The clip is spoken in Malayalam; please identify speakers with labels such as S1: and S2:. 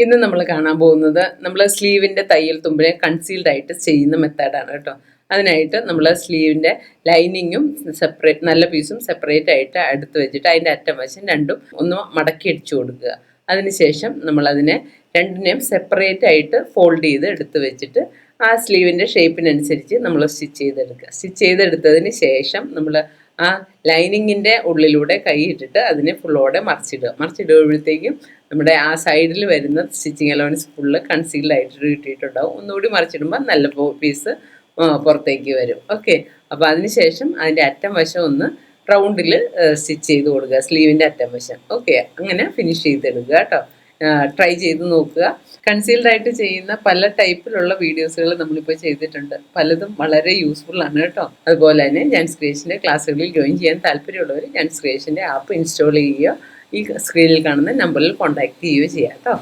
S1: ഇന്ന് നമ്മൾ കാണാൻ പോകുന്നത് നമ്മൾ സ്ലീവിൻ്റെ തയ്യൽ തുമ്പിനെ കൺസീൽഡ് ആയിട്ട് ചെയ്യുന്ന മെത്തേഡാണ് കേട്ടോ. അതിനായിട്ട് നമ്മൾ സ്ലീവിൻ്റെ ലൈനിങ്ങും സെപ്പറേറ്റ് നല്ല പീസും സെപ്പറേറ്റ് ആയിട്ട് എടുത്ത് വെച്ചിട്ട് അതിൻ്റെ അറ്റം വശം രണ്ടും ഒന്ന് മടക്കി അടിച്ചു കൊടുക്കുക. അതിനുശേഷം നമ്മളതിനെ രണ്ടിനെയും സെപ്പറേറ്റ് ആയിട്ട് ഫോൾഡ് ചെയ്ത് എടുത്ത് വെച്ചിട്ട് ആ സ്ലീവിൻ്റെ ഷേപ്പിനനുസരിച്ച് നമ്മൾ സ്റ്റിച്ച് ചെയ്തെടുക്കുക. സ്റ്റിച്ച് ചെയ്തെടുത്തതിന് ശേഷം നമ്മൾ ആ ലൈനിങ്ങിൻ്റെ ഉള്ളിലൂടെ കൈ ഇട്ടിട്ട് അതിനെ ഫുള്ളോടെ മറിച്ചിടുമ്പോഴത്തേക്കും നമ്മുടെ ആ സൈഡിൽ വരുന്ന സ്റ്റിച്ചിങ് അലവൻസ് ഫുള്ള് കൺസീൽഡായിട്ട് കിട്ടിയിട്ടുണ്ടാവും. ഒന്നുകൂടി മറിച്ചിടുമ്പോൾ നല്ല പീസ് പുറത്തേക്ക് വരും. ഓക്കെ, അപ്പോൾ അതിനുശേഷം അതിൻ്റെ അറ്റം വശം ഒന്ന് റൗണ്ടിൽ സ്റ്റിച്ച് ചെയ്ത് കൊടുക്കുക, സ്ലീവിൻ്റെ അറ്റം വശം. ഓക്കെ, അങ്ങനെ ഫിനിഷ് ചെയ്തെടുക്കുക കേട്ടോ. ട്രൈ ചെയ്ത് നോക്കുക. കൺസീൽഡായിട്ട് ചെയ്യുന്ന പല ടൈപ്പിലുള്ള വീഡിയോസുകൾ നമ്മളിപ്പോൾ ചെയ്തിട്ടുണ്ട്. പലതും വളരെ യൂസ്ഫുൾ ആണ് കേട്ടോ. അതുപോലെ തന്നെ ജാൻസ് ക്രിയേഷൻ്റെ ക്ലാസ്സുകളിൽ ജോയിൻ ചെയ്യാൻ താല്പര്യമുള്ളവർ ജാൻസ് ക്രിയേഷൻ്റെ ആപ്പ് ഇൻസ്റ്റാൾ ചെയ്യുകയോ ഈ സ്ക്രീനിൽ കാണുന്ന നമ്പറിൽ കോൺടാക്റ്റ് ചെയ്യുകയോ ചെയ്യാം കേട്ടോ.